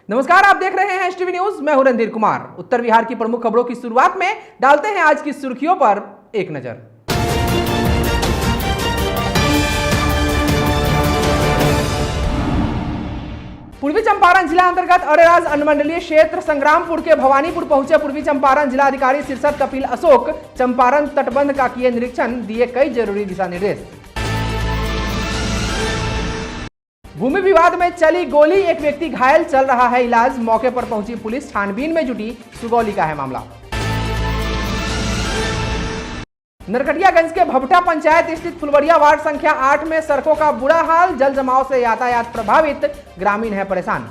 नमस्कार, आप देख रहे हैं एसटीवी न्यूज। मैं हूं रणधीर कुमार। उत्तर बिहार की प्रमुख खबरों की शुरुआत में डालते हैं आज की सुर्खियों पर एक नजर। पूर्वी चंपारण जिला अंतर्गत अरेराज अनुमंडलीय क्षेत्र संग्रामपुर के भवानीपुर पहुंचे पूर्वी चंपारण जिलाधिकारी शीर्षत कपिल अशोक चंपारण तटबंध का किए निरीक्षण, दिए कई जरूरी दिशा निर्देश। भूमि विवाद में चली गोली, एक व्यक्ति घायल, चल रहा है इलाज। मौके पर पहुंची पुलिस, छानबीन में जुटी। सुगौली का है मामला। नरकटियागंज के भभटा पंचायत स्थित फुलवरिया वार्ड संख्या 8 में सड़कों का बुरा हाल, जल जमाव से यातायात प्रभावित, ग्रामीण है परेशान।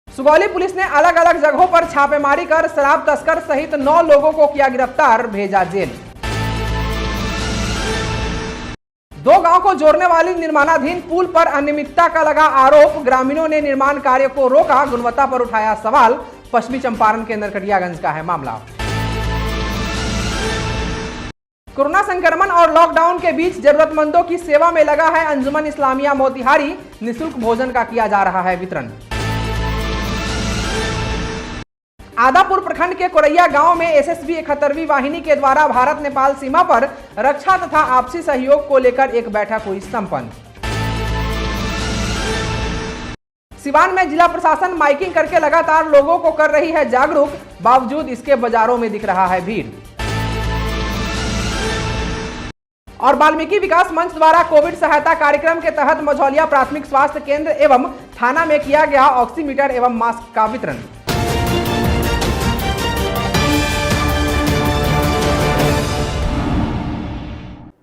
सुगौली पुलिस ने अलग अलग जगहों पर छापेमारी कर शराब तस्कर सहित 9 लोगों को किया गिरफ्तार, भेजा जेल। 2 गांव को जोड़ने वाली निर्माणाधीन पुल पर अनियमितता का लगा आरोप, ग्रामीणों ने निर्माण कार्य को रोका, गुणवत्ता पर उठाया सवाल। पश्चिमी चंपारण के नरकटियागंज का है मामला। कोरोना संक्रमण और लॉकडाउन के बीच जरूरतमंदों की सेवा में लगा है अंजुमन इस्लामिया मोतिहारी, निःशुल्क भोजन का किया जा रहा है वितरण। आदापुर प्रखंड के कोरैया गांव में एसएसबी 71वीं वाहिनी के द्वारा भारत नेपाल सीमा पर रक्षा तथा आपसी सहयोग को लेकर एक बैठक हुई संपन्न। सिवान में जिला प्रशासन माइकिंग करके लगातार लोगों को कर रही है जागरूक, बावजूद इसके बाजारों में दिख रहा है भीड़। और वाल्मीकि विकास मंच द्वारा कोविड सहायता कार्यक्रम के तहत मझौलिया प्राथमिक स्वास्थ्य केंद्र एवं थाना में किया गया ऑक्सीमीटर एवं मास्क का वितरण।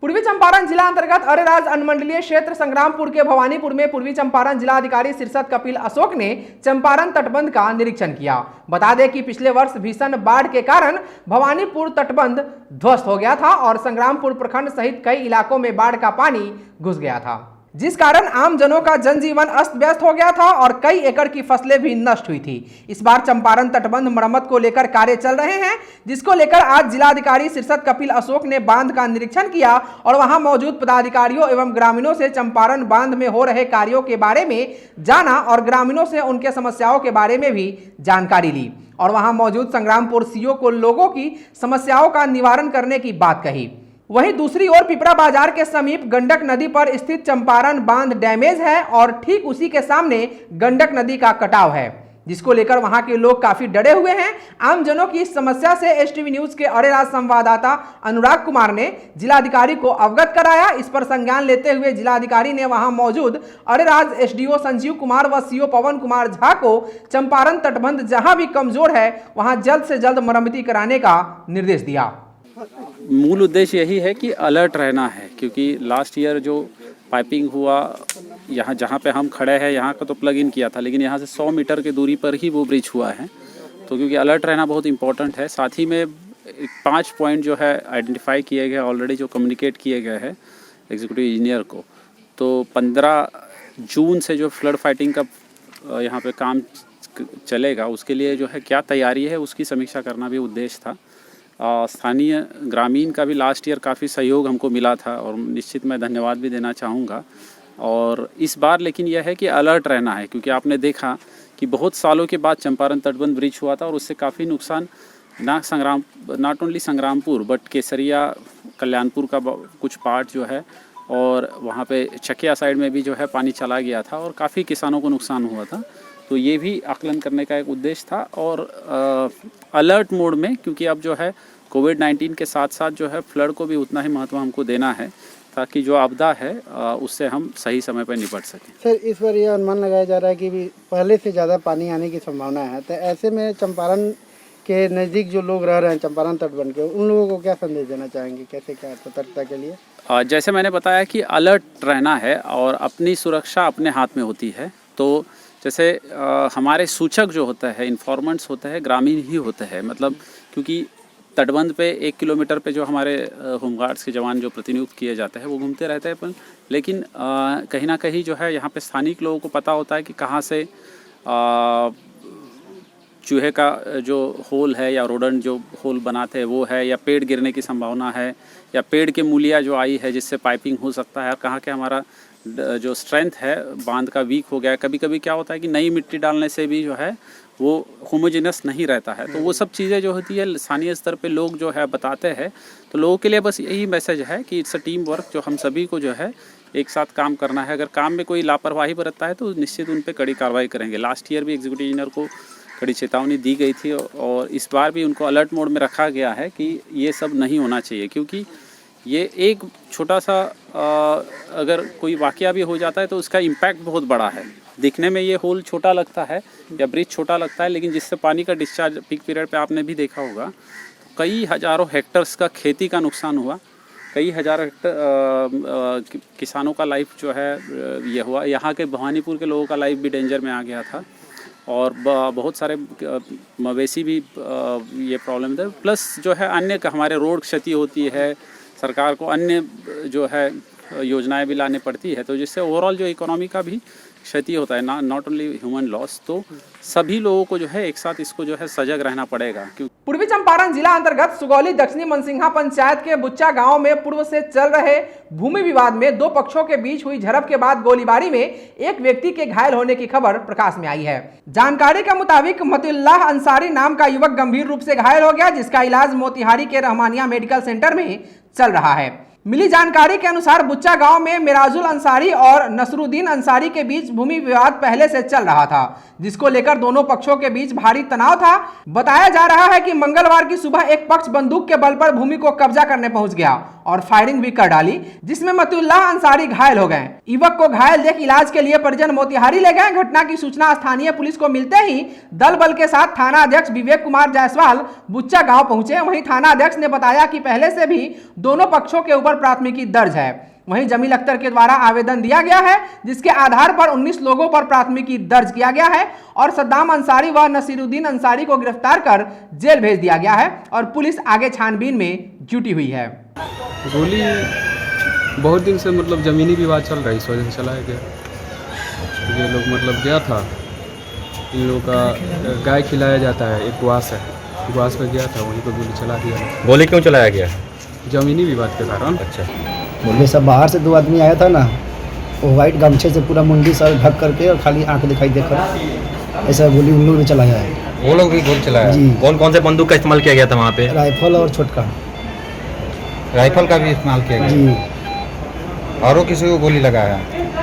पूर्वी चंपारण जिला अंतर्गत अरेराज अनुमंडलीय क्षेत्र संग्रामपुर के भवानीपुर में पूर्वी चंपारण जिलाधिकारी शीर्षत कपिल अशोक ने चंपारण तटबंध का निरीक्षण किया। बता दें कि पिछले वर्ष भीषण बाढ़ के कारण भवानीपुर तटबंध ध्वस्त हो गया था और संग्रामपुर प्रखंड सहित कई इलाकों में बाढ़ का पानी घुस गया था, जिस कारण आम जनों का जनजीवन अस्त व्यस्त हो गया था और कई एकड़ की फसलें भी नष्ट हुई थी। इस बार चंपारण तटबंध मरम्मत को लेकर कार्य चल रहे हैं, जिसको लेकर आज जिलाधिकारी शीर्षत कपिल अशोक ने बांध का निरीक्षण किया और वहां मौजूद पदाधिकारियों एवं ग्रामीणों से चंपारण बांध में हो रहे कार्यों के बारे में जाना और ग्रामीणों से उनके समस्याओं के बारे में भी जानकारी ली और वहां मौजूद संग्रामपुर सीओ को लोगों की समस्याओं का निवारण करने की बात कही। वहीं दूसरी ओर पिपरा बाजार के समीप गंडक नदी पर स्थित चंपारण बांध डैमेज है और ठीक उसी के सामने गंडक नदी का कटाव है, जिसको लेकर वहां के लोग काफी डरे हुए हैं। आम जनों की इस समस्या से एसटीवी न्यूज के अरेराज संवाददाता अनुराग कुमार ने जिलाधिकारी को अवगत कराया। इस पर संज्ञान लेते हुए जिलाधिकारी ने वहां मौजूद अरेराज एसडीओ संजीव कुमार व सीओ पवन कुमार झा को चंपारण तटबंध जहां भी कमजोर है वहां जल्द से जल्द मरम्मती कराने का निर्देश दिया। मूल उद्देश्य यही है कि अलर्ट रहना है, क्योंकि लास्ट ईयर जो पाइपिंग हुआ यहाँ जहाँ पे हम खड़े हैं यहाँ का तो प्लग इन किया था, लेकिन यहाँ से 100 मीटर की दूरी पर ही वो ब्रिज हुआ है। तो क्योंकि अलर्ट रहना बहुत इंपॉर्टेंट है, साथ ही में 5 पॉइंट जो है आइडेंटिफाई किए गए ऑलरेडी, जो कम्युनिकेट किए गए हैं एग्जीक्यूटिव इंजीनियर को। तो 15 जून से जो फ्लड फाइटिंग का यहाँ पे काम चलेगा, उसके लिए जो है क्या तैयारी है उसकी समीक्षा करना भी उद्देश्य था। स्थानीय ग्रामीण का भी लास्ट ईयर काफ़ी सहयोग हमको मिला था और निश्चित मैं धन्यवाद भी देना चाहूँगा। और इस बार लेकिन यह है कि अलर्ट रहना है, क्योंकि आपने देखा कि बहुत सालों के बाद चंपारण तटबंध ब्रिज हुआ था और उससे काफ़ी नुकसान नॉट ओनली संग्रामपुर बट केसरिया कल्याणपुर का कुछ पार्ट जो है और वहाँ पे चकिया साइड में भी जो है पानी चला गया था और काफ़ी किसानों को नुकसान हुआ था। तो ये भी आकलन करने का एक उद्देश्य था और अलर्ट मोड में, क्योंकि अब जो है कोविड-19 के साथ साथ जो है फ्लड को भी उतना ही महत्व हमको देना है ताकि जो आपदा है उससे हम सही समय पर निपट सकें। सर, इस बार यह अनुमान लगाया जा रहा है कि पहले से ज़्यादा पानी आने की संभावना है, तो ऐसे में चंपारण के नज़दीक जो लोग रह रहे हैं चंपारण तटबंध के, उन लोगों को क्या संदेश देना चाहेंगे, कैसे क्या सतर्कता के लिए? जैसे मैंने बताया कि अलर्ट रहना है और अपनी सुरक्षा अपने हाथ में होती है। तो जैसे हमारे सूचक जो होता है, इन्फॉर्मेंट्स होते हैं, ग्रामीण ही होते हैं, मतलब क्योंकि तटबंध पे 1 किलोमीटर पे जो हमारे होमगार्ड्स के जवान जो प्रतिनियुक्त किए जाते हैं वो घूमते रहते हैं, लेकिन कहीं ना कहीं जो है यहाँ पे स्थानिक लोगों को पता होता है कि कहाँ से चूहे का जो होल है या रोडन जो होल बनाते हैं वो है, या पेड़ गिरने की संभावना है, या पेड़ के मूलिया जो आई है जिससे पाइपिंग हो सकता है, कहाँ के हमारा जो स्ट्रेंथ है बांध का वीक हो गया है। कभी कभी क्या होता है कि नई मिट्टी डालने से भी जो है वो होमोजेनस नहीं रहता है। तो वो सब चीज़ें जो होती है स्थानीय स्तर पे लोग जो है बताते हैं। तो लोगों के लिए बस यही मैसेज है कि इट्स अ टीम वर्क, जो हम सभी को जो है एक साथ काम करना है। अगर काम में कोई लापरवाही बरतता है तो निश्चित उन पर कड़ी कार्रवाई करेंगे। लास्ट ईयर भी एग्जीक्यूटिव इंजीनियर को कड़ी चेतावनी दी गई थी और इस बार भी उनको अलर्ट मोड में रखा गया है कि ये सब नहीं होना चाहिए, क्योंकि ये एक छोटा सा अगर कोई वाकया भी हो जाता है तो उसका इम्पैक्ट बहुत बड़ा है। दिखने में ये होल छोटा लगता है या ब्रिज छोटा लगता है, लेकिन जिससे पानी का डिस्चार्ज पीक पीरियड पे आपने भी देखा होगा, तो कई हज़ारों हेक्टर्स का खेती का नुकसान हुआ, कई हज़ार किसानों का लाइफ जो है ये हुआ। यहाँ के भवानीपुर के लोगों का लाइफ भी डेंजर में आ गया था और बहुत सारे मवेशी भी ये प्रॉब्लम थे। प्लस जो है अन्य हमारे रोड क्षति होती है, सरकार को अन्य जो है योजनाएं भी लाने पड़ती है, तो जिससे ओवरऑल जो इकोनॉमी का भी क्षति होता है, नॉट ओनली ह्यूमन लॉस। तो सभी लोगों को जो है एक साथ इसको जो है सजग रहना पड़ेगा। पूर्वी चंपारण जिला अंतर्गत सुगौली दक्षिणी मनसिंघा पंचायत के बुच्चा गांव में पूर्व से चल रहे भूमि विवाद में दो पक्षों के बीच हुई झड़प के बाद गोलीबारी में एक व्यक्ति के घायल होने की खबर प्रकाश में आई है। जानकारी के मुताबिक मतिउल्लाह अंसारी नाम का युवक गंभीर रूप से घायल हो गया, जिसका इलाज मोतिहारी के रहमानिया मेडिकल सेंटर में चल रहा है। मिली जानकारी के अनुसार बुच्चा गांव में मिराजुल अंसारी और नसरुद्दीन अंसारी के बीच भूमि विवाद पहले से चल रहा था, जिसको लेकर दोनों पक्षों के बीच भारी तनाव था। बताया जा रहा है कि मंगलवार की सुबह एक पक्ष बंदूक के बल पर भूमि को कब्जा करने पहुंच गया और फायरिंग भी कर डाली, जिसमें मतिउल्लाह अंसारी घायल हो गए। युवक को घायल देख इलाज के लिए परिजन मोतिहारी ले गए। घटना की सूचना स्थानीय पुलिस को मिलते ही दल बल के साथ थाना अध्यक्ष विवेक कुमार जायसवाल बुच्चा गांव पहुंचे। वहीं थाना अध्यक्ष ने बताया कि पहले से भी दोनों पक्षों के ऊपर प्राथमिकी दर्ज है। वहीं जमील अख्तर के द्वारा आवेदन दिया गया है, जिसके आधार पर 19 लोगों पर प्राथमिकी दर्ज किया गया है और सद्दाम अंसारी व नसीरुद्दीन अंसारी को गिरफ्तार कर जेल भेज दिया गया है और पुलिस आगे छानबीन में जुटी हुई है। गोली बहुत दिन से मतलब ज़मीनी विवाद चल रहा है, इस वजह से चलाया गया। ये लोग मतलब गया था, इन लोगों का गाय खिलाया जाता है, एक गुआस है, गुआस पे गया था, वहीं पर गोली चला दिया। गोली क्यों चलाया गया? ज़मीनी विवाद के कारण। अच्छा, बोले सब बाहर से दो आदमी आया था ना, वो वाइट गमछे से पूरा मुंडी सर ढक करके और खाली आंख दिखाई देकर ऐसा गोली उन लोग ने चलाया है। वो लोग भी गोली चलाया जी। कौन कौन से बंदूक का इस्तेमाल किया गया था वहाँ पे? राइफल और छोटका। राइफल का भी इस्तेमाल किया गया? जी। औरों किसी को गोली लगाया?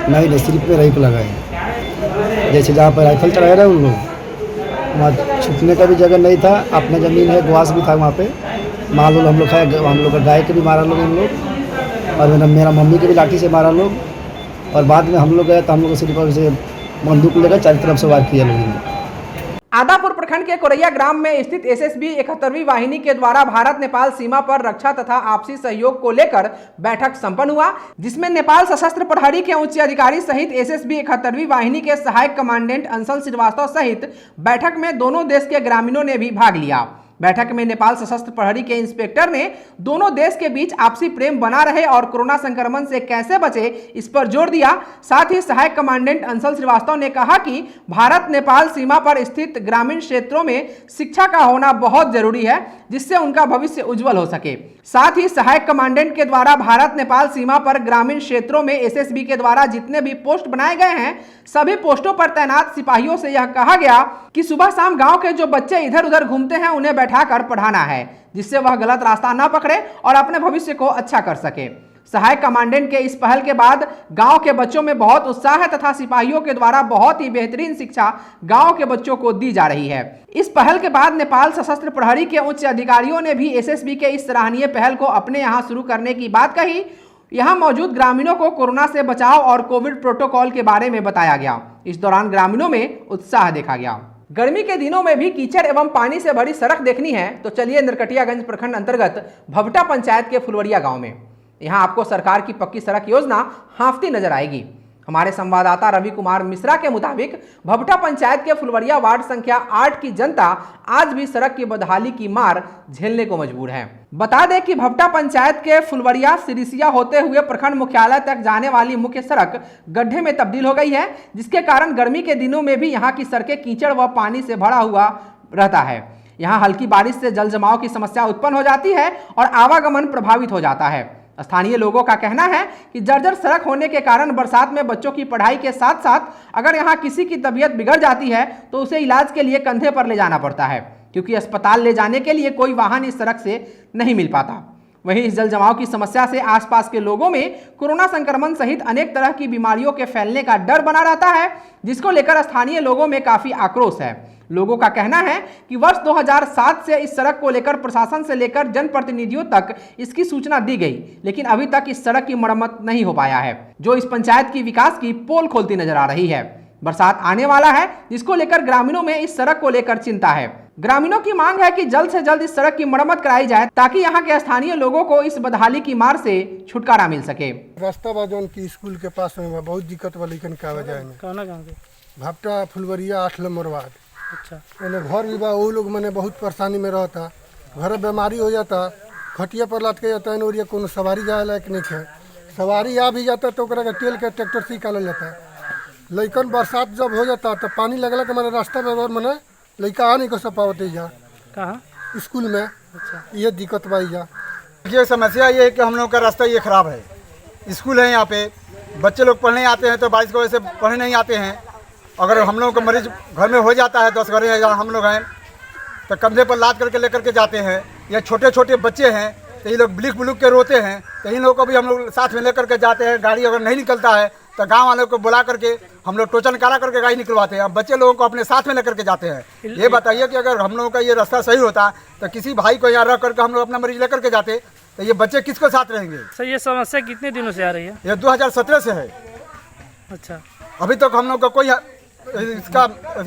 नहीं, सिर्फ पे राइफल लगाए। जैसे जहाँ पर राइफल चलाया रहे उन लोग, वहाँ छुपने का भी जगह नहीं था, अपना ज़मीन है, गुआस भी था वहाँ पे, माल हम लोग खाए, हम लोग का गाय के भी मारा लोग इन लोग, और मेरा मम्मी के भी लाठी से मारा लोग। और बाद में हम लोग गए तो हम लोग को सिर्फ से बंदूक लेकर चारों तरफ से वार किया लोग। आदापुर प्रखंड के कोरैया ग्राम में स्थित एसएसबी 71वीं वाहिनी के द्वारा भारत नेपाल सीमा पर रक्षा तथा आपसी सहयोग को लेकर बैठक संपन्न हुआ, जिसमें नेपाल सशस्त्र प्रहरी के उच्च अधिकारी सहित एसएसबी 71वीं वाहिनी के सहायक कमांडेंट अंसल श्रीवास्तव सहित बैठक में दोनों देश के ग्रामीणों ने भी भाग लिया। बैठक में नेपाल सशस्त्र प्रहरी के इंस्पेक्टर ने दोनों देश के बीच आपसी प्रेम बना रहे और कोरोना संक्रमण से कैसे बचे इस पर जोर दिया। साथ ही सहायक कमांडेंट अंसल श्रीवास्तव ने कहा कि भारत नेपाल सीमा पर स्थित ग्रामीण क्षेत्रों में शिक्षा का होना बहुत जरूरी है, जिससे उनका भविष्य उज्जवल हो सके। साथ ही सहायक कमांडेंट के द्वारा भारत नेपाल सीमा पर ग्रामीण क्षेत्रों में एसएसबी के द्वारा जितने भी पोस्ट बनाए गए हैं, सभी पोस्टों पर तैनात सिपाहियों से यह कहा गया कि सुबह शाम गांव के जो बच्चे इधर उधर घूमते हैं उन्हें बैठाकर पढ़ाना है, जिससे वह गलत रास्ता न पकड़े और अपने भविष्य को अच्छा कर सके। सहायक कमांडेंट के इस पहल के बाद गांव के बच्चों में बहुत उत्साह है तथा सिपाहियों के द्वारा बहुत ही बेहतरीन शिक्षा गांव के बच्चों को दी जा रही है। इस पहल के बाद नेपाल सशस्त्र प्रहरी के उच्च अधिकारियों ने भी एसएसबी के इस सराहनीय पहल को अपने यहां शुरू करने की बात कही। यहां मौजूद ग्रामीणों को कोरोना से बचाव और कोविड प्रोटोकॉल के बारे में बताया गया। इस दौरान ग्रामीणों में उत्साह देखा गया। गर्मी के दिनों में भी कीचड़ एवं पानी से भरी सड़क देखनी है तो चलिए नरकटियागंज प्रखंड अंतर्गत भवटा पंचायत के फुलवरिया गांव में। यहां आपको सरकार की पक्की सड़क योजना हांफती नजर आएगी। हमारे संवाददाता रवि कुमार मिश्रा के मुताबिक भवटा पंचायत के फुलवरिया वार्ड संख्या 8 की जनता आज भी सड़क की बदहाली की मार झेलने को मजबूर है। बता दें कि भवटा पंचायत के फुलवरिया सिरिसिया होते हुए प्रखंड मुख्यालय तक जाने वाली मुख्य सड़क गड्ढे में तब्दील हो गई है, जिसके कारण गर्मी के दिनों में भी यहाँ की सड़कें कीचड़ व पानी से भरा हुआ रहता है। यहाँ हल्की बारिश से जल जमाव की समस्या उत्पन्न हो जाती है और आवागमन प्रभावित हो जाता है। स्थानीय लोगों का कहना है कि जर्जर सड़क होने के कारण बरसात में बच्चों की पढ़ाई के साथ साथ अगर यहाँ किसी की तबीयत बिगड़ जाती है तो उसे इलाज के लिए कंधे पर ले जाना पड़ता है, क्योंकि अस्पताल ले जाने के लिए कोई वाहन इस सड़क से नहीं मिल पाता। वहीं इस जल जमाव की समस्या से आसपास के लोगों में कोरोना संक्रमण सहित अनेक तरह की बीमारियों के फैलने का डर बना रहता है, जिसको लेकर स्थानीय लोगों में काफी आक्रोश है। लोगों का कहना है कि वर्ष 2007 से इस सड़क को लेकर प्रशासन से लेकर जनप्रतिनिधियों तक इसकी सूचना दी गई, लेकिन अभी तक इस सड़क की मरम्मत नहीं हो पाया है, जो इस पंचायत की विकास की पोल खोलती नजर आ रही है। बरसात आने वाला है, जिसको लेकर ग्रामीणों में इस सड़क को लेकर चिंता है। ग्रामीणों की मांग है कि जल्द से जल्द इस सड़क की मरम्मत कराई जाए, ताकि यहाँ के स्थानीय लोगों को इस बदहाली की मार से छुटकारा मिल सके। रास्ता बा जौन की स्कूल के पास में बहुत दिक्कत वाली कन का वजह में कहाँ से भापटा फुलवरिया 8 नंबर वार्ड। अच्छा मैंने घर भी बा, वो लोग मैंने बहुत परेशानी में रहता, घर बीमारी हो जाता, खटिया पर लटके जाता है और ये कोनो सवारी जाए लायक नहीं है। सवारी आ भी जाता तो ओकरा के तेल के ट्रैक्टर से निकालल जाता। लइकन बरसात जब हो जाता तो पानी लगला के मैंने रास्ता में मैंने लइका आ नहीं कर पाते जा कहाँ स्कूल में। ये दिक्कत बाई जा। ये समस्या ये है कि हम लोग का रास्ता ये ख़राब है। स्कूल है यहाँ पे, बच्चे लोग पढ़ने आते हैं तो बारिश की वजह से पढ़ने नहीं आते हैं। अगर हम लोगों का मरीज घर में हो जाता है, 10 घरे जहाँ हम लोग हैं, तो कंधे पर लाद करके लेकर के जाते हैं। या छोटे छोटे बच्चे हैं तो ये लोग बिलिक बिलुक के रोते हैं, तो इन लोगों को भी हम लोग साथ में लेकर के जाते हैं। गाड़ी अगर नहीं निकलता है तो गांव वालों को बुला करके हम लोग टोचन करा करके गाड़ी निकलवाते हैं। बच्चे लोगों को अपने साथ में लेकर के जाते हैं। ये बताइए कि अगर हम लोगों का ये रास्ता सही होता तो किसी भाई को यहाँ रख करके हम लोग अपना मरीज लेकर के जाते, तो ये बच्चे किसको साथ रहेंगे। सर ये समस्या कितने दिनों से आ रही है? ये 2017 से है। अच्छा, अभी तक हम लोग का कोई इसका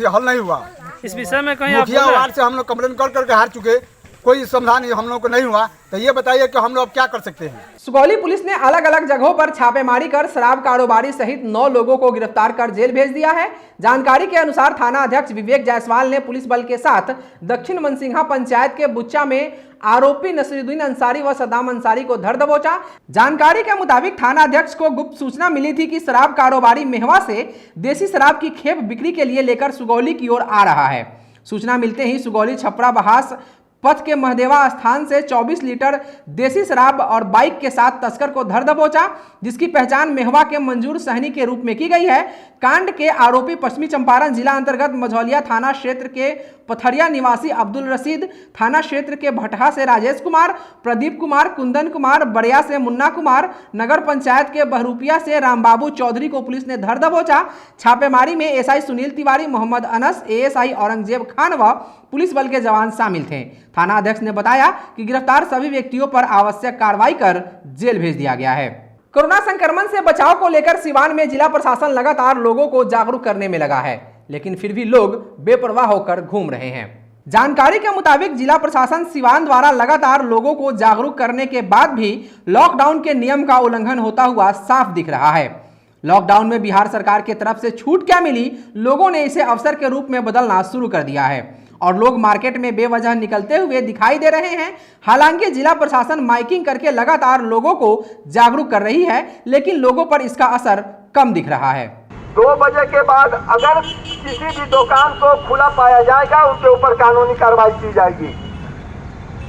हल नहीं हुआ। इस विषय में कहीं आप मुखिया वार्ड से हम लोग कंप्लेन कर करके हार चुके, कोई समाधान हम लोग को नहीं हुआ। तो ये बताइए कि हम लोग क्या कर सकते हैं। सुगौली पुलिस ने अलग अलग जगहों पर छापेमारी कर शराब कारोबारी सहित 9 लोगों को गिरफ्तार कर जेल भेज दिया है। जानकारी के अनुसार थाना अध्यक्ष विवेक जायसवाल ने पुलिस बल के साथ दक्षिण मनसिंघा पंचायत के बुच्चा में आरोपी नसीरुद्दीन अंसारी व सद्दाम अंसारी को धर दबोचा। जानकारी के मुताबिक थाना अध्यक्ष को गुप्त सूचना मिली थी कि शराब कारोबारी मेहवा से देसी शराब की खेप बिक्री के लिए लेकर सुगौली की ओर आ रहा है। सूचना मिलते ही सुगौली छपरा बहास पथ के महदेवा स्थान से 24 लीटर देसी शराब और बाइक के साथ तस्कर को धर दबोचा, जिसकी पहचान मेहवा के मंजूर सहनी के रूप में की गई है। कांड के आरोपी पश्चिमी चंपारण जिला अंतर्गत मझौलिया थाना क्षेत्र के पथरिया निवासी अब्दुल रशीद, थाना क्षेत्र के भटहा से राजेश कुमार, प्रदीप कुमार, कुंदन कुमार, बड़िया से मुन्ना कुमार, नगर पंचायत के बहरूपिया से रामबाबू चौधरी को पुलिस ने धर दबोचा। छापेमारी में एसआई सुनील तिवारी, मोहम्मद अनस, एएसआई औरंगजेब खान व पुलिस बल के जवान शामिल थे। थाना अध्यक्ष ने बताया कि गिरफ्तार सभी व्यक्तियों पर आवश्यक कार्रवाई कर जेल भेज दिया गया है। कोरोना संक्रमण से बचाव को लेकर सिवान में जिला प्रशासन लगातार लोगों को जागरूक करने में लगा है, लेकिन फिर भी लोग बेपरवाह होकर घूम रहे हैं। जानकारी के मुताबिक जिला प्रशासन सिवान द्वारा लगातार लोगों को जागरूक करने के बाद भी लॉकडाउन के नियम का उल्लंघन होता हुआ साफ दिख रहा है। लॉकडाउन में बिहार सरकार की तरफ से छूट क्या मिली, लोगों ने इसे अवसर के रूप में बदलना शुरू कर दिया है और लोग मार्केट में बेवजह निकलते हुए दिखाई दे रहे हैं। हालांकि जिला प्रशासन माइकिंग करके लगातार लोगों को जागरूक कर रही है, लेकिन लोगों पर इसका असर कम दिख रहा है। 2 बजे के बाद अगर किसी भी दुकान को खुला पाया जाएगा, उसके ऊपर कानूनी कार्रवाई की जाएगी।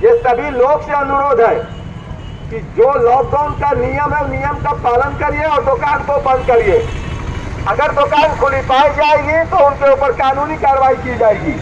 ये सभी लोग से अनुरोध है कि जो लॉकडाउन का नियम है, नियम का पालन करिए और दुकान को बंद करिए। अगर दुकान खुली पाई जाएगी तो उनके ऊपर कानूनी कार्रवाई की जाएगी।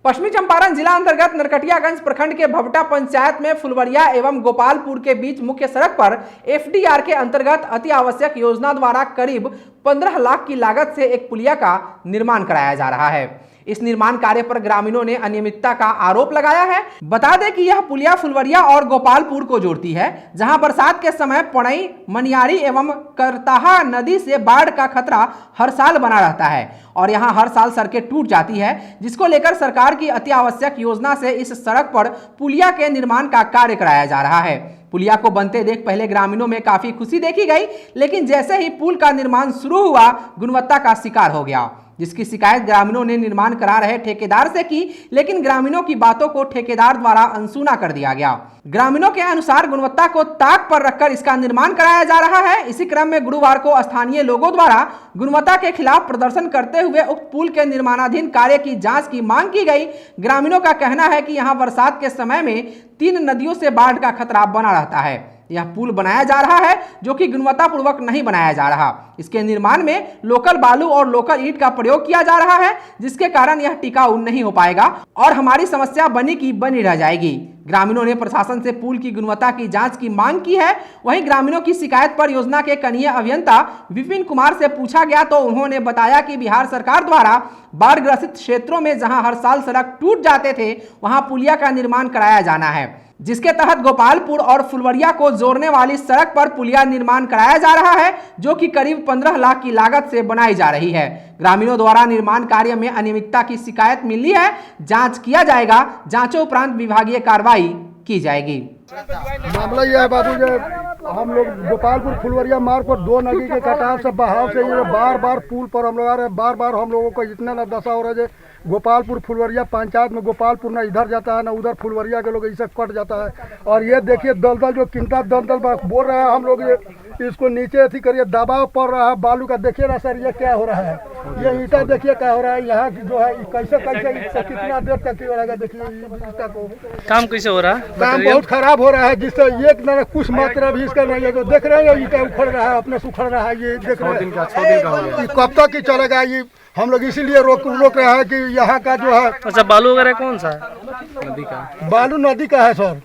पश्चिमी चंपारण जिला अंतर्गत नरकटियागंज प्रखंड के भवटा पंचायत में फुलवरिया एवं गोपालपुर के बीच मुख्य सड़क पर एफडीआर के अंतर्गत अति आवश्यक योजना द्वारा करीब 15 लाख की लागत से एक पुलिया का निर्माण कराया जा रहा है। इस निर्माण कार्य पर ग्रामीणों ने अनियमितता का आरोप लगाया है। बता दें कि यह पुलिया फुलवरिया और गोपालपुर को जोड़ती है, जहां बरसात के समय पणई, मनियारी एवं करताहा नदी से बाढ़ का खतरा हर साल बना रहता है और यहां हर साल सड़कें टूट जाती है, जिसको लेकर सरकार की अति आवश्यक योजना से इस सड़क पर पुलिया के निर्माण का कार्य कराया जा रहा है। पुलिया को बनते देख पहले ग्रामीणों में काफी खुशी देखी गई, लेकिन जैसे ही पुल का निर्माण शुरू हुआ, गुणवत्ता का शिकार हो गया, जिसकी शिकायत ग्रामीणों ने निर्माण करा रहे ठेकेदार से की, लेकिन ग्रामीणों की बातों को ठेकेदार द्वारा अनसुना कर दिया गया। ग्रामीणों के अनुसार गुणवत्ता को ताक पर रखकर इसका निर्माण कराया जा रहा है। इसी क्रम में गुरुवार को स्थानीय लोगों द्वारा गुणवत्ता के खिलाफ प्रदर्शन करते हुए उक्त पुल के निर्माणाधीन कार्य की जांच की मांग की गई। ग्रामीणों का कहना है कि यहां बरसात के समय में 3 नदियों से बाढ़ का खतरा बना रहता है, यह पुल बनाया जा रहा है जो कि गुणवत्तापूर्वक नहीं बनाया जा रहा। इसके निर्माण में लोकल बालू और लोकल ईंट का प्रयोग किया जा रहा है, जिसके कारण यह टिकाऊ नहीं हो पाएगा और हमारी समस्या बनी की बनी रह जाएगी। ग्रामीणों ने प्रशासन से पुल की गुणवत्ता की जांच की मांग की है। वहीं ग्रामीणों की शिकायत पर योजना के कनीय अभियंता विपिन कुमार से पूछा गया तो उन्होंने बताया कि बिहार सरकार द्वारा बाढ़ ग्रसित क्षेत्रों में जहां हर साल सड़क टूट जाते थे, वहां पुलिया का निर्माण कराया जाना है, जिसके तहत गोपालपुर और फुलवरिया को जोड़ने वाली सड़क पर पुलिया निर्माण कराया जा रहा है, जो कि करीब 15 लाख की लागत से बनाई जा रही है। ग्रामीणों द्वारा निर्माण कार्य में अनियमितता की शिकायत मिली है, जांच किया जाएगा, जांचों उपरांत विभागीय कार्रवाई की जाएगी। मामला यह है बाबू, जो हम लोग गोपालपुर फुलवरिया मार्ग पर 2 नदी के कटाव से बहाव से ये बार बार पुल पर हम लोग आ रहे हैं। बार बार हम लोगों को इतना न दशा हो रहा है, गोपालपुर फुलवरिया पंचायत में गोपालपुर ना इधर जाता है ना उधर, फुलवरिया के लोग इससे कट जाता है। और ये देखिए दलदल जो किंता दलदल बोल रहे हैं हम लोग, ये इसको नीचे अथी करिए, दबाव पड़ रहा है बालू का। देखिए ना सर ये क्या हो रहा है, ये ईंटा देखिए क्या हो रहा है यहाँ जो है, कैसे कैसे कितना देर तक रहेगा। देखिए ईंटा को काम कैसे हो रहा है, काम बहुत खराब हो रहा है, जिससे एक ना कुछ मात्रा भी इसका नहीं है। जो देख रहे हैं ईंटा उखड़ रहा है, अपने सुखड़ रहा है, ये देख रहे हैं कब तक ही चलेगा ये। हम लोग इसीलिए रोक रहे हैं कि यहाँ का जो है। अच्छा, बालू वगैरह कौन सा है? नदी का, बालू नदी का है सर।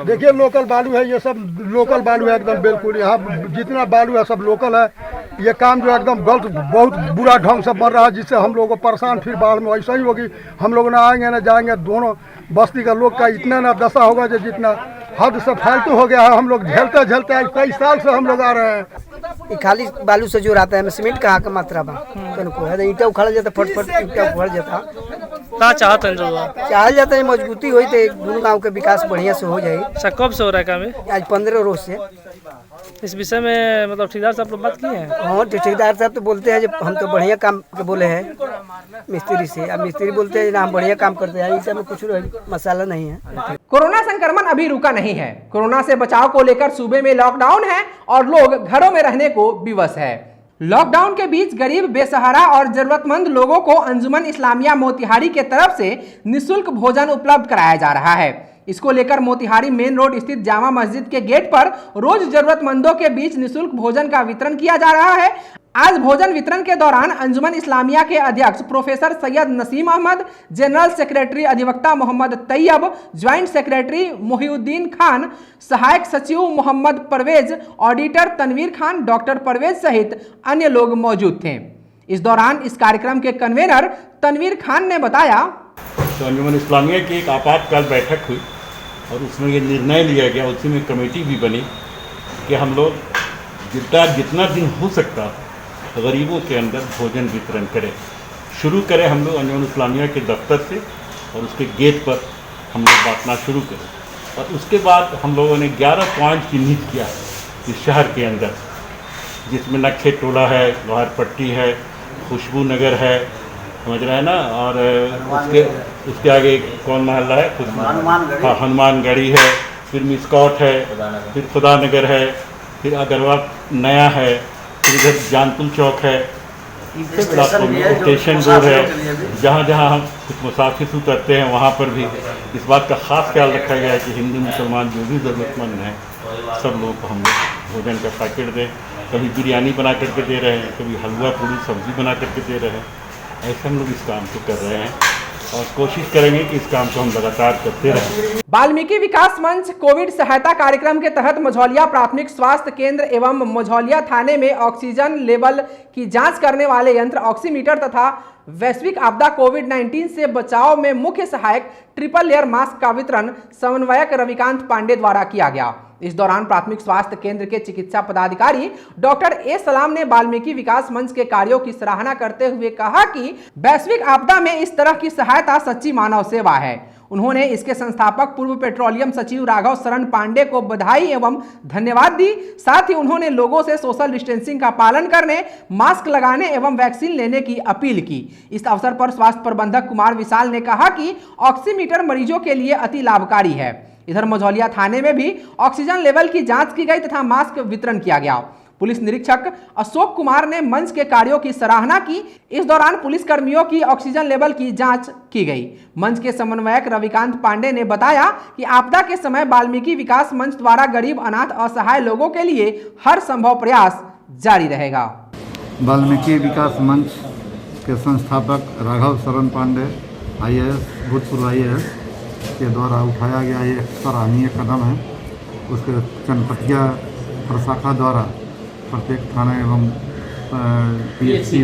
देखिए लोकल बालू है, ये सब लोकल बालू है एकदम बिल्कुल। यहाँ जितना बालू है सब लोकल है। ये काम जो एकदम गलत बहुत बुरा ढंग से बन रहा है, जिससे हम लोगों को परेशान फिर बाढ़ में ऐसा ही होगी। हम लोग ना आएंगे ना जाएंगे, दोनों बस्ती का लोग का इतना ना दशा होगा जो जितना हद से फालतू हो गया है। हम लोग झेलते झेलते कई साल से हम लोग आ रहे हैं। खाली बालू से जो रहता है, सीमेंट कहाँ का मात्रा बा है, ईंटा उखड़ जाता, फट ईंटा उखड़ जाता। कहाँ चाहते हैं जो चाह जाता है मजबूती हुई तो दोनों गाँव के विकास बढ़िया से हो जाए। अच्छा, कब से हो रहा है काम ये? आज 15 रोज से। इस विषय में मतलब ठेकेदार साहब लोग बात की है? हाँ, ठेकेदार साहब तो बोलते हैं जब हम तो बढ़िया काम के बोले हैं मिस्त्री से। अब मिस्त्री बोलते हैं ना हम बढ़िया काम करते हैं, इस में कुछ मसाला नहीं है। कोरोना संक्रमण अभी रुका नहीं है। कोरोना से बचाव को लेकर सूबे में लॉकडाउन है और लोग घरों में रहने को विवश है। लॉकडाउन के बीच गरीब, बेसहारा और जरूरतमंद लोगों को अंजुमन इस्लामिया मोतिहारी के तरफ से निःशुल्क भोजन उपलब्ध कराया जा रहा है। इसको लेकर मोतिहारी मेन रोड स्थित जामा मस्जिद के गेट पर रोज जरूरतमंदों के बीच निःशुल्क भोजन का वितरण किया जा रहा है। आज भोजन वितरण के दौरान अंजुमन इस्लामिया के अध्यक्ष professor Syed Naseem Ahmad, general secretary अधिवक्ता मोहम्मद तैयब, ज्वाइंट सेक्रेटरी मोहिउद्दीन खान, सहायक सचिव मोहम्मद परवेज, ऑडिटर तनवीर खान, डॉक्टर परवेज सहित अन्य लोग मौजूद थे। इस दौरान इस कार्यक्रम के कन्वेनर तनवीर खान ने बताया, तो अंजुमन इस्लामिया की एक आपातकाल बैठक हुई और उसमें ये निर्णय लिया गया, उसी में कमेटी भी बनी कि हम लोग जितना दिन हो सकता गरीबों के अंदर भोजन वितरण करें। शुरू करें हम लोग अंजुमन इस्लामिया के दफ्तर से और उसके गेट पर हम लोग बांटना शुरू करें। और उसके बाद हम लोगों ने 11 पॉइंट चिन्हित किया इस शहर के अंदर, जिसमें नक्शे टोला है, लोहार पट्टी है, खुशबू नगर है, समझ रहे हैं ना, और उसके आगे कौन मोहल्ला है, हाँ हनुमानगढ़ी है, फिर मिस्कॉट है, फिर खुदा नगर है, फिर अगरवाल नया है, फिर इधर जानपुर चौक है। इनसे इलाकों में स्टेशन रोड है, जहाँ जहाँ हम कुछ मुसाफिर उतरते हैं वहाँ पर भी इस बात का ख़ास ख्याल रखा गया है कि हिंदू मुसलमान जो भी ज़रूरतमंद हैं सब लोगों को हम लोग भोजन का पैकेट दें। कभी बिरयानी बना करके दे रहे हैं, कभी हलवा पूरी सब्ज़ी बना करके दे रहे हैं। ऐसे हम लोग इस काम को कर रहे हैं और कोशिश करेंगे कि इस काम को हम लगातार करते रहें। वाल्मीकि विकास मंच कोविड सहायता कार्यक्रम के तहत मझौलिया प्राथमिक स्वास्थ्य केंद्र एवं मझौलिया थाने में ऑक्सीजन लेवल की जांच करने वाले यंत्र ऑक्सीमीटर तथा वैश्विक आपदा कोविड-19 से बचाव में मुख्य सहायक ट्रिपल लेयर मास्क का वितरण समन्वयक रविकांत पांडे द्वारा किया गया। इस दौरान प्राथमिक स्वास्थ्य केंद्र के चिकित्सा पदाधिकारी डॉक्टर ए सलाम ने वाल्मीकि विकास मंच के कार्यों की सराहना करते हुए कहा कि वैश्विक आपदा में इस तरह की सहायता सच्ची मानव सेवा है। उन्होंने इसके संस्थापक पूर्व पेट्रोलियम सचिव राघव शरण पांडे को बधाई एवं धन्यवाद दी। साथ ही उन्होंने लोगों से सोशल डिस्टेंसिंग का पालन करने, मास्क लगाने एवं वैक्सीन लेने की अपील की। इस अवसर पर स्वास्थ्य प्रबंधक कुमार विशाल ने कहा कि ऑक्सीमीटर मरीजों के लिए अति लाभकारी है। इधर मझौलिया थाने में भी ऑक्सीजन लेवल की जांच की गई तथा मास्क वितरण किया गया। पुलिस निरीक्षक अशोक कुमार ने मंच के कार्यों की सराहना की। इस दौरान पुलिस कर्मियों की ऑक्सीजन लेवल की जांच की गई। मंच के समन्वयक रविकांत पांडे ने बताया कि आपदा के समय वाल्मीकि विकास मंच द्वारा गरीब, अनाथ, असहाय लोगों के लिए हर संभव प्रयास जारी रहेगा। वाल्मीकि विकास मंच के संस्थापक राघव शरण पांडे IAS, भूतपूर्व IAS के द्वारा उठाया गया ये एक सराहनीय कदम है। उसके चनपटिया प्रशाखा द्वारा प्रत्येक थाना एवं PHC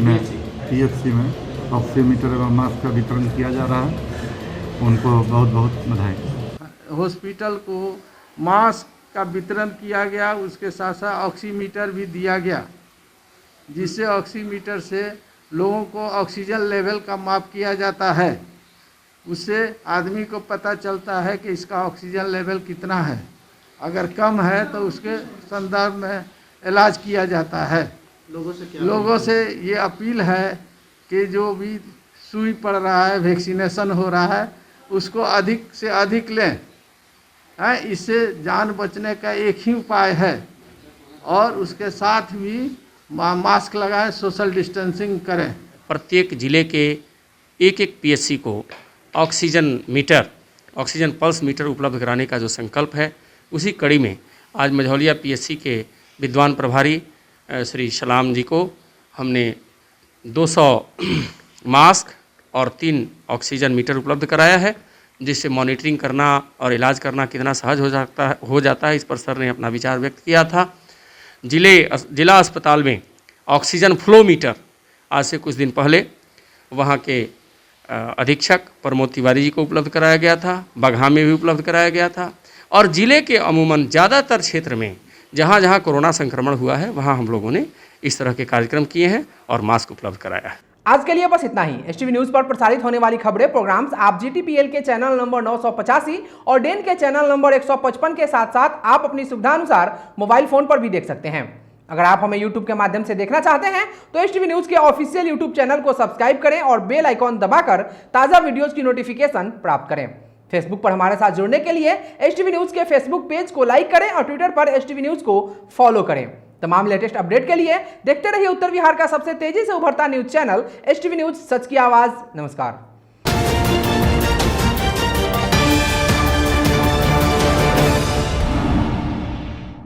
में ऑक्सीमीटर एवं मास्क का वितरण किया जा रहा है। उनको बहुत बहुत बधाई। हॉस्पिटल को मास्क का वितरण किया गया, उसके साथ साथ ऑक्सीमीटर भी दिया गया, जिससे ऑक्सीमीटर से लोगों को ऑक्सीजन लेवल का माप किया जाता है। उससे आदमी को पता चलता है कि इसका ऑक्सीजन लेवल कितना है। अगर कम है तो उसके संदर्भ में इलाज किया जाता है। लोगों से ये अपील है कि जो भी सुई पड़ रहा है, वैक्सीनेशन हो रहा है, उसको अधिक से अधिक लें। इससे जान बचने का एक ही उपाय है और उसके साथ भी मास्क लगाएं, सोशल डिस्टेंसिंग करें। प्रत्येक जिले के एक PHC को ऑक्सीजन पल्स मीटर उपलब्ध कराने का जो संकल्प है, उसी कड़ी में आज मझौलिया PHC के विद्वान प्रभारी श्री सलाम जी को हमने 200 मास्क और 3 ऑक्सीजन मीटर उपलब्ध कराया है, जिससे मॉनिटरिंग करना और इलाज करना कितना सहज हो जाता है। इस पर सर ने अपना विचार व्यक्त किया था। जिला अस्पताल में ऑक्सीजन फ्लो मीटर आज से कुछ दिन पहले वहाँ के अधीक्षक प्रमोद तिवारी जी को उपलब्ध कराया गया था, बगहा में भी उपलब्ध कराया गया था और जिले के अमूमन ज़्यादातर क्षेत्र में जहाँ जहाँ कोरोना संक्रमण हुआ है वहाँ हम लोगों ने इस तरह के कार्यक्रम किए हैं और मास्क उपलब्ध कराया है। आज के लिए बस इतना ही। STV न्यूज पर प्रसारित होने वाली खबरें, प्रोग्राम्स आप GTPL के चैनल नंबर 985 और डेन के चैनल नंबर 155 के साथ साथ आप अपनी सुविधानुसार मोबाइल फोन पर भी देख सकते हैं। अगर आप हमें YouTube के माध्यम से देखना चाहते हैं तो STV न्यूज के ऑफिशियल YouTube चैनल को सब्सक्राइब करें और बेल आइकॉन दबाकर ताज़ा वीडियोज की नोटिफिकेशन प्राप्त करें। फेसबुक पर हमारे साथ जुड़ने के लिए STV न्यूज के फेसबुक पेज को लाइक करें और ट्विटर पर STV न्यूज को फॉलो करें। तमाम लेटेस्ट अपडेट के लिए देखते रहिए उत्तर बिहार का सबसे तेजी से उभरता न्यूज चैनल STV न्यूज, सच की आवाज। नमस्कार।